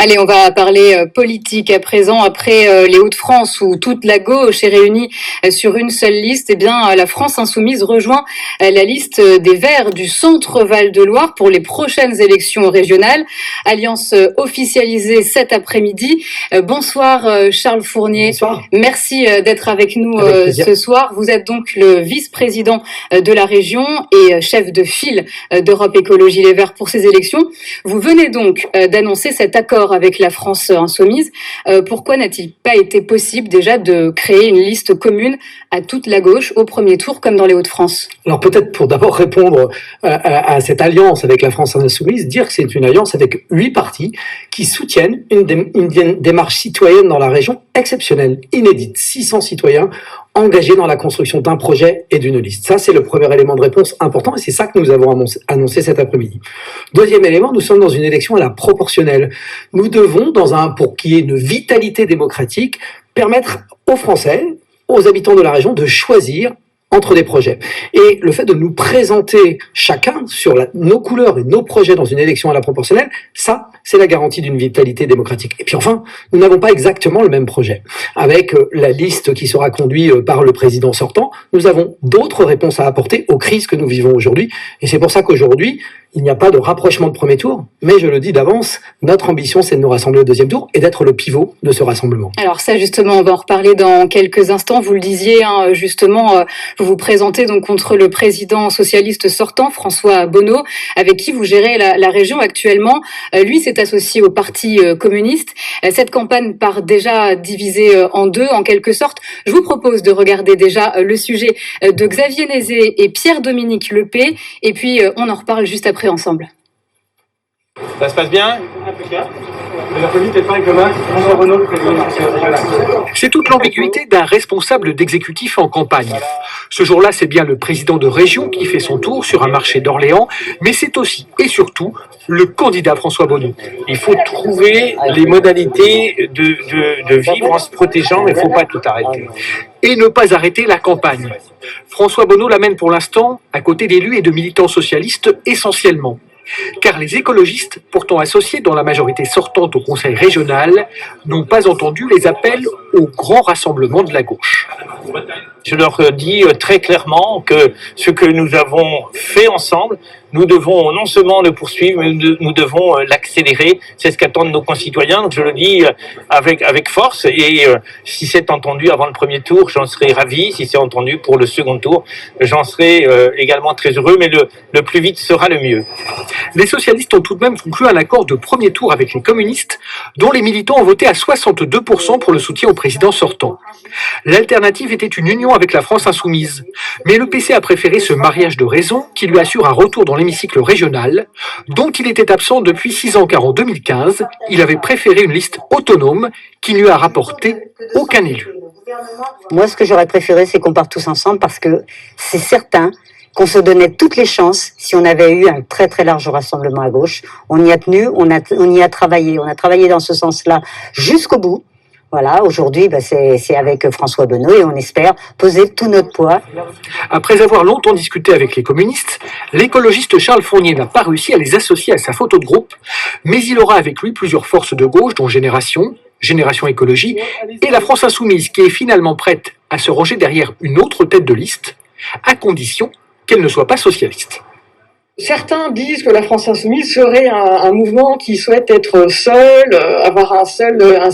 Allez, on va parler politique à présent. Après les Hauts-de-France où toute la gauche est réunie sur une seule liste, eh bien la France insoumise rejoint la liste des Verts du Centre Val-de-Loire pour les prochaines élections régionales. Alliance officialisée cet après-midi. Bonsoir Charles Fournier. Bonsoir. Merci d'être avec nous ce soir. Vous êtes donc le vice-président de la région et chef de file d'Europe Écologie Les Verts pour ces élections. Vous venez donc d'annoncer cet accord avec la France insoumise. Pourquoi n'a-t-il pas été possible déjà de créer une liste commune à toute la gauche au premier tour comme dans les Hauts-de-France? Alors peut-être pour d'abord répondre à cette alliance avec la France insoumise, dire que c'est une alliance avec 8 partis qui soutiennent une démarche citoyenne dans la région exceptionnelle, inédite. 600 citoyens engagés dans la construction d'un projet et d'une liste. Ça, c'est le premier élément de réponse important et c'est ça que nous avons annoncé cet après-midi. Deuxième élément, nous sommes dans une élection à la proportionnelle. Nous devons, pour qu'il y ait une vitalité démocratique, permettre aux Français, aux habitants de la région de choisir entre des projets. Et le fait de nous présenter chacun sur nos couleurs et nos projets dans une élection à la proportionnelle, ça, c'est la garantie d'une vitalité démocratique. Et puis enfin, nous n'avons pas exactement le même projet. Avec la liste qui sera conduite par le président sortant, nous avons d'autres réponses à apporter aux crises que nous vivons aujourd'hui. Et c'est pour ça qu'aujourd'hui, il n'y a pas de rapprochement de premier tour, mais je le dis d'avance, notre ambition c'est de nous rassembler au deuxième tour et d'être le pivot de ce rassemblement. Alors ça justement, on va en reparler dans quelques instants. Vous le disiez, justement, vous vous présentez donc contre le président socialiste sortant, François Bonneau, avec qui vous gérez la région actuellement. Lui s'est associé au Parti communiste. Cette campagne part déjà divisée en deux, en quelque sorte. Je vous propose de regarder déjà le sujet de Xavier Nézet et Pierre-Dominique Lepay, et puis on en reparle juste après ensemble. Ça se passe bien? C'est toute l'ambiguïté d'un responsable d'exécutif en campagne. Ce jour-là, c'est bien le président de région qui fait son tour sur un marché d'Orléans, mais c'est aussi et surtout le candidat François Bonneau. Il faut trouver les modalités de vivre en se protégeant, mais il ne faut pas tout arrêter. Et ne pas arrêter la campagne. François Bonneau l'amène pour l'instant à côté d'élus et de militants socialistes essentiellement. Car les écologistes, pourtant associés dans la majorité sortante au conseil régional, n'ont pas entendu les appels au grand rassemblement de la gauche. Je leur dis très clairement que ce que nous avons fait ensemble, nous devons non seulement le poursuivre, mais nous devons l'accélérer. C'est ce qu'attendent nos concitoyens. Donc je le dis avec force. Et si c'est entendu avant le premier tour, j'en serai ravi. Si c'est entendu pour le second tour, j'en serai également très heureux. Mais le plus vite sera le mieux. Les socialistes ont tout de même conclu un accord de premier tour avec les communistes, dont les militants ont voté à 62% pour le soutien au président sortant. L'alternative était une union avec la France insoumise. Mais le PC a préféré ce mariage de raison qui lui assure un retour dans l'hémicycle régional, dont il était absent depuis 6 ans car en 2015, il avait préféré une liste autonome qui ne lui a rapporté aucun élu. Moi, ce que j'aurais préféré, c'est qu'on parte tous ensemble parce que c'est certain qu'on se donnait toutes les chances si on avait eu un très très large rassemblement à gauche. On y a tenu, on y a travaillé. On a travaillé dans ce sens-là jusqu'au bout. Voilà, aujourd'hui, c'est avec François Bonneau et on espère poser tout notre poids. Après avoir longtemps discuté avec les communistes, l'écologiste Charles Fournier n'a pas réussi à les associer à sa photo de groupe, mais il aura avec lui plusieurs forces de gauche, dont Génération Écologie, et la France Insoumise, qui est finalement prête à se ranger derrière une autre tête de liste, à condition qu'elle ne soit pas socialiste. Certains disent que la France Insoumise serait un mouvement qui souhaite être seul, avoir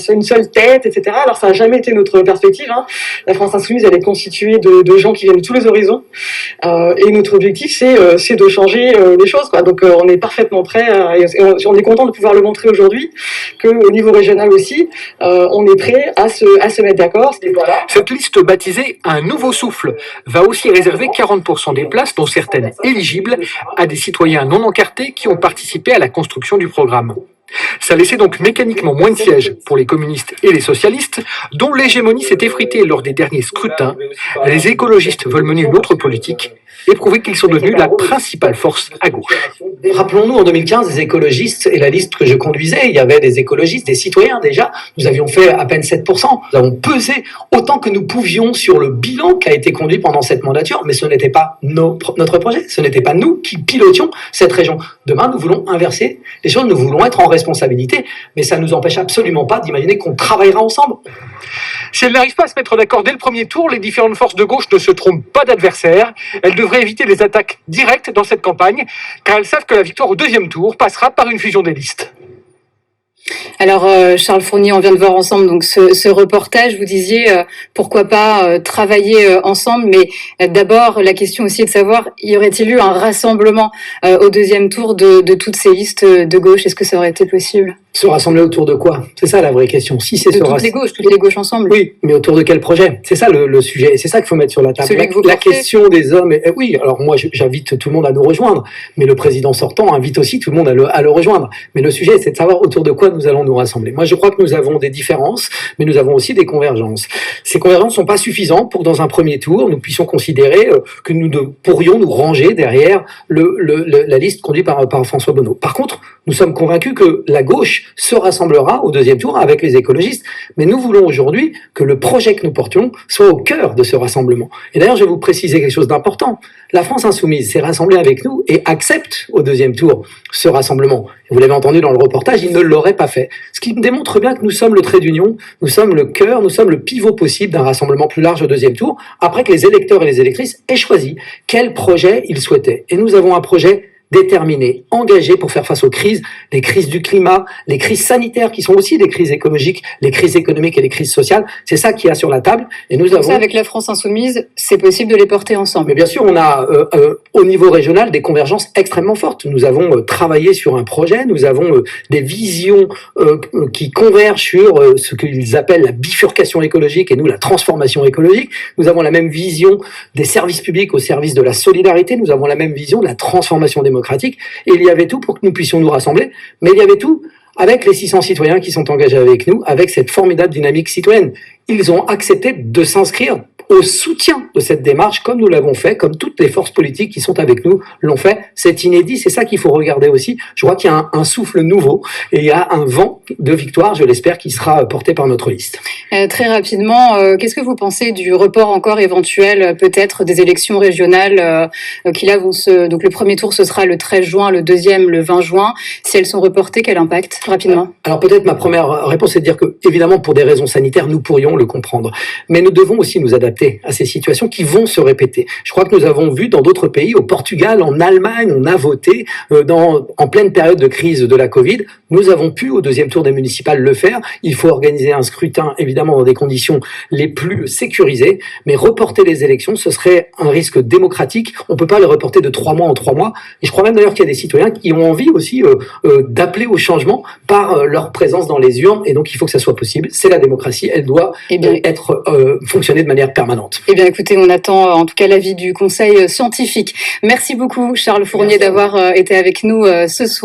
une seule tête, etc. Alors ça n'a jamais été notre perspective. La France Insoumise, elle est constituée de gens qui viennent de tous les horizons. Et notre objectif, c'est de changer les choses, quoi. Donc on est parfaitement prêt et on est content de pouvoir le montrer aujourd'hui, qu'au niveau régional aussi, on est prêt à se mettre d'accord. Voilà. Cette liste baptisée « Un nouveau souffle » va aussi réserver 40% des places, dont certaines éligibles, à des citoyens non encartés qui ont participé à la construction du programme. Ça laissait donc mécaniquement moins de sièges pour les communistes et les socialistes, dont l'hégémonie s'est effritée lors des derniers scrutins. Les écologistes veulent mener une autre politique et prouver qu'ils sont devenus la principale force à gauche. Rappelons-nous, en 2015, les écologistes et la liste que je conduisais, il y avait des écologistes, des citoyens déjà. Nous avions fait à peine 7%. Nous avons pesé autant que nous pouvions sur le bilan qui a été conduit pendant cette mandature, mais ce n'était pas notre projet. Ce n'était pas nous qui pilotions cette région. Demain, nous voulons inverser les choses, nous voulons être en responsabilité, mais ça ne nous empêche absolument pas d'imaginer qu'on travaillera ensemble. Si elles n'arrivent pas à se mettre d'accord dès le premier tour, les différentes forces de gauche ne se trompent pas d'adversaire. Elles devraient éviter les attaques directes dans cette campagne, car elles savent que la victoire au deuxième tour passera par une fusion des listes. Alors, Charles Fournier, on vient de voir ensemble donc ce reportage. Vous disiez pourquoi pas travailler ensemble, mais d'abord la question aussi est de savoir y aurait-il eu un rassemblement au deuxième tour de toutes ces listes de gauche? Est-ce que ça aurait été possible? Se rassembler autour de quoi? C'est ça la vraie question. Si c'est De toutes les gauches ensemble. Oui, mais autour de quel projet? C'est ça le sujet. Et c'est ça qu'il faut mettre sur la table. La question des hommes. Oui, alors moi j'invite tout le monde à nous rejoindre, mais le président sortant invite aussi tout le monde à le rejoindre. Mais le sujet, c'est de savoir autour de quoi nous allons nous rassembler. Moi, je crois que nous avons des différences, mais nous avons aussi des convergences. Ces convergences sont pas suffisantes pour, dans un premier tour, nous puissions considérer que nous pourrions nous ranger derrière la liste conduite par François Bonneau. Par contre, nous sommes convaincus que la gauche se rassemblera au deuxième tour avec les écologistes, mais nous voulons aujourd'hui que le projet que nous portions soit au cœur de ce rassemblement. Et d'ailleurs, je vais vous préciser quelque chose d'important. La France Insoumise s'est rassemblée avec nous et accepte au deuxième tour ce rassemblement. Vous l'avez entendu dans le reportage, il ne l'aurait pas fait. Ce qui démontre bien que nous sommes le trait d'union, nous sommes le cœur, nous sommes le pivot possible d'un rassemblement plus large au deuxième tour, après que les électeurs et les électrices aient choisi quel projet ils souhaitaient. Et nous avons un projet déterminé, engagé pour faire face aux crises, les crises du climat, les crises sanitaires qui sont aussi des crises écologiques, les crises économiques et les crises sociales. C'est ça qu'il y a sur la table. Et nous avons... Ça, avec la France Insoumise, c'est possible de les porter ensemble. Mais bien sûr, on a au niveau régional des convergences extrêmement fortes. Nous avons travaillé sur un projet, nous avons des visions qui convergent sur ce qu'ils appellent la bifurcation écologique et nous la transformation écologique. Nous avons la même vision des services publics au service de la solidarité. Nous avons la même vision de la transformation démocratique. Et il y avait tout pour que nous puissions nous rassembler, mais il y avait tout avec les 600 citoyens qui sont engagés avec nous, avec cette formidable dynamique citoyenne. Ils ont accepté de s'inscrire au soutien de cette démarche, comme nous l'avons fait, comme toutes les forces politiques qui sont avec nous l'ont fait. C'est inédit, c'est ça qu'il faut regarder aussi. Je crois qu'il y a un souffle nouveau et il y a un vent de victoire, je l'espère, qui sera porté par notre liste. Très rapidement, qu'est-ce que vous pensez du report encore éventuel, peut-être, des élections régionales qui là vont donc le premier tour, ce sera le 13 juin, le deuxième, le 20 juin. Si elles sont reportées, quel impact, rapidement? Alors peut-être ma première réponse est de dire que, évidemment, pour des raisons sanitaires, nous pourrions le comprendre. Mais nous devons aussi nous adapter à ces situations qui vont se répéter. Je crois que nous avons vu dans d'autres pays, au Portugal, en Allemagne, on a voté en pleine période de crise de la Covid. Nous avons pu, au deuxième tour des municipales, le faire. Il faut organiser un scrutin, évidemment, dans des conditions les plus sécurisées, mais reporter les élections, ce serait un risque démocratique. On ne peut pas les reporter de 3 mois en 3 mois. Et je crois même d'ailleurs qu'il y a des citoyens qui ont envie aussi d'appeler au changement par leur présence dans les urnes. Et donc, il faut que ça soit possible. C'est la démocratie. Elle doit fonctionner de manière permanente. Eh bien, écoutez, on attend en tout cas l'avis du Conseil scientifique. Merci beaucoup, Charles Fournier, d'avoir été avec nous ce soir.